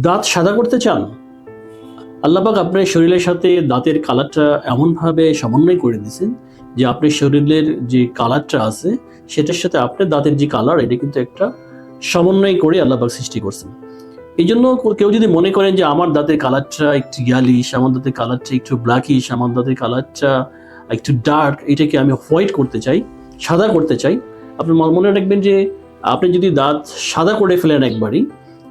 দাঁত সাদা করতে চান? আল্লাহ পাক আপনার শরীরের সাথে দাঁতের কালারটা এমনভাবে সমন্বয় করে দিয়েছেন যে আপনার শরীরের যে কালারটা আছে সেটার সাথে আপনার দাঁতের যে কালার এটা কিন্তু একটা সমন্বয় করে আল্লাহ পাক সৃষ্টি করছেন। এই জন্য কেউ যদি মনে করেন যে আমার দাঁতের কালারটা একটু ইয়ালিশ, আমার দাঁতের কালারটা একটু ব্ল্যাকিশ, আমার দাঁতের কালারটা একটু ডার্ক, এটাকে আমি হোয়াইট করতে চাই, সাদা করতে চাই, আপনি মনে রাখবেন যে আপনি যদি দাঁত সাদা করে ফেলেন একবারই,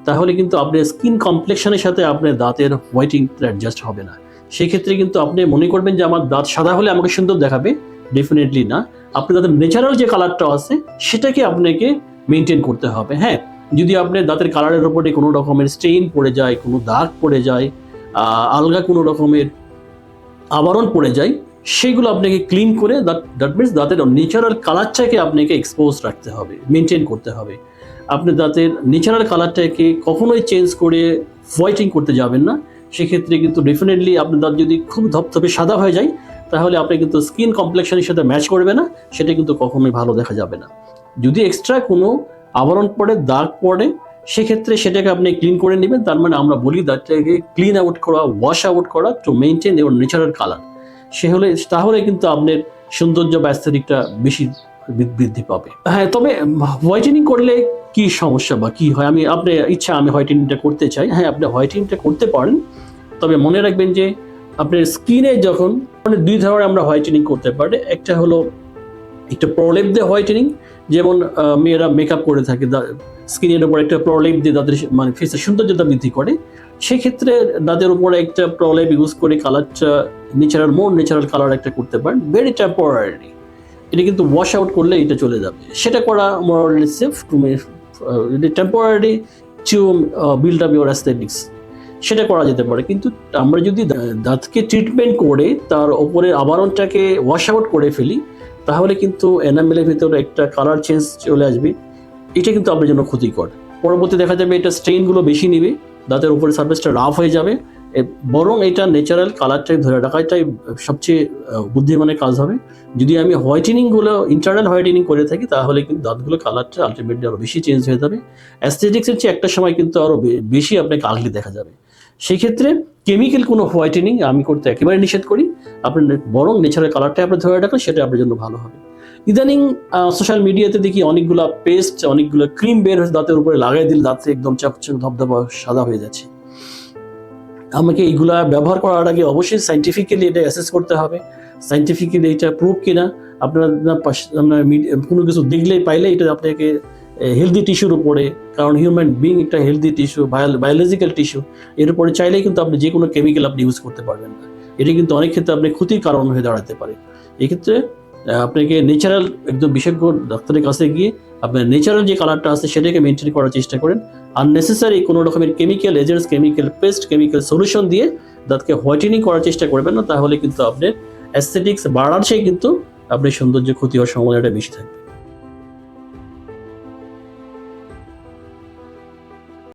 তাহলে কিন্তু আপনার স্কিন কমপ্লেকশনের সাথে আপনার দাঁতের হোয়াইটিংটা অ্যাডজাস্ট হবে না। সেক্ষেত্রে কিন্তু আপনি মনে করবেন যে আমার দাঁত সাদা হলে আমাকে সুন্দর দেখাবে, ডেফিনেটলি না। আপনি দাঁতের ন্যাচারাল যে কালারটা আছে সেটাকে আপনাকে মেনটেন করতে হবে। হ্যাঁ, যদি আপনার দাঁতের কালারের উপরে কোনো রকমের স্টেইন পড়ে যায়, কোনো দাগ পড়ে যায়, আলগা কোনো রকমের আবরণ পড়ে যায়, সেগুলো আপনাকে ক্লিন করে দ্যাট মিনস দাঁতের ন্যাচারাল কালারটাকে আপনাকে এক্সপোজ রাখতে হবে, মেনটেন করতে হবে। আপনি দাঁতের ন্যাচারাল কালারটাকে কখনোই চেঞ্জ করে হোয়াইটিং করতে যাবেন না। সেক্ষেত্রে কিন্তু ডেফিনেটলি আপনার দাঁত যদি খুব ধপধপে সাদা হয়ে যায়, তাহলে আপনি কিন্তু স্কিন কমপ্লেকশনের সাথে ম্যাচ করবে না, সেটা কিন্তু কখনোই ভালো দেখা যাবে না। যদি এক্সট্রা কোনো আবরণ পড়ে, দাগ পড়ে, সেক্ষেত্রে সেটাকে আপনি ক্লিন করে নেবেন। তার মানে আমরা বলি দাঁতটাকে ক্লিন আউট করা, ওয়াশ আউট করা to maintain your natural colour. তাহলে কিন্তু আপনার সৌন্দর্য বা অ্যাস্থেটিকটা বেশি বৃদ্ধি পাবে। হ্যাঁ, তবে হোয়াইটেনিং করলে কি সমস্যা বা কি হয়, আপনার ইচ্ছা আমি হোয়াইটেনিংটা করতে চাই, হ্যাঁ আপনি হোয়াইটেনিংটা করতে পারেন। তবে মনে রাখবেন যে আপনার স্কিনে যখন দুই ধরনের আমরা হোয়াইটেনিং করতে পারি। একটা হলো একটা প্রলেপ দিয়ে হোয়াইটেনিং, যেমন মেয়েরা মেকআপ করে থাকে, স্কিনের উপর একটা প্রলেপ দিয়ে তাদের মানে ফেসের সৌন্দর্যতা বৃদ্ধি করে। সেক্ষেত্রে দাঁতের উপরে একটা প্রলেপ ইউজ করে কালারটা ন্যাচারাল কালার একটা করতে পারেন, ভেরি টেম্পোরারি। এটা কিন্তু ওয়াশ আউট করলে এটা চলে যাবে। সেটা করা morally safe to temporary to build up your aesthetics, সেটা করা যেতে পারে। কিন্তু আমরা যদি দাঁতকে ট্রিটমেন্ট করে তার ওপরের আবরণটাকে ওয়াশ আউট করে ফেলি, তাহলে কিন্তু এনামেলের ভিতরে একটা কালার চেঞ্জ চলে আসবে। এটা কিন্তু আপনার জন্য ক্ষতিকর। পরবর্তী দেখা যাবে এটা স্ট্রেইনগুলো বেশি নিবে, দাঁতের উপরে সারফেসটা রাফ হয়ে যাবে। বরং এটা ন্যাচারাল কালারটাই ধরে রাখাটাই সবচেয়ে বুদ্ধিমানের কাজ হবে। যদি আমি হোয়াইটেনিংগুলো ইন্টারনাল হোয়াইটেনিং করে থাকি, তাহলে কিন্তু দাঁতগুলো কালারটা আলটিমেটলি আরও বেশি চেঞ্জ হয়ে যাবে। অ্যাস্থেটিক্সের চেয়ে একটা সময় কিন্তু আরও বেশি আপনাকে আগলি দেখা যাবে। সেই ক্ষেত্রে কেমিক্যাল কোনো হোয়াইটেনিং আমি করতে একেবারে নিষেধ করি। আপনার বরং ন্যাচারাল কালারটা আপনি ধরে রাখেন, সেটা আপনার জন্য ভালো হবে। ইদানিং সোশ্যাল মিডিয়াতে দেখি অনেকগুলো পেস্ট, অনেকগুলো ক্রিম বের হয়ে দাঁতের উপরে লাগাই দিলে দাঁতে একদম চকচক ধবধবা সাদা হয়ে যাচ্ছে। আমাকে এইগুলা ব্যবহার করার আগে অবশ্যই সাইন্টিফিক্যালি এটা অ্যাসেস করতে হবে, সাইন্টিফিক্যালি এটা প্রুভ কিনা। আপনার কোনো কিছু দেখলেই পাইলে এটা আপনাকে হেলদি টিস্যুর উপরে, কারণ হিউম্যান বিং একটা হেলদি টিস্যু, বায়োলজিক্যাল টিস্যু, এর উপরে চাইলেই কিন্তু আপনি যে কোনো কেমিক্যাল আপনি ইউজ করতে পারবেন না। এটা কিন্তু অনেক ক্ষেত্রে আপনি ক্ষতির কারণ হয়ে দাঁড়াতে পারে। এক্ষেত্রে আপনাকে ন্যাচারাল একদম বিশেষজ্ঞ ডাক্তারের কাছে গিয়ে আপনার ন্যাচারাল যে কালারটা আছে সেটাকে মেনটেন করার চেষ্টা করেন। আননেসেসারি কোনো রকমের chemical agents, chemical paste, chemical solution দিয়ে দাঁতকে হোয়াইটেনিং করার চেষ্টা করবেন না, তাহলে কিন্তু আপনার অ্যাস্থেটিক্স বাড়ার চেয়ে কিন্তু আপনার সৌন্দর্য ক্ষতি হওয়ার সম্ভাবনাটা বেশি থাকবে।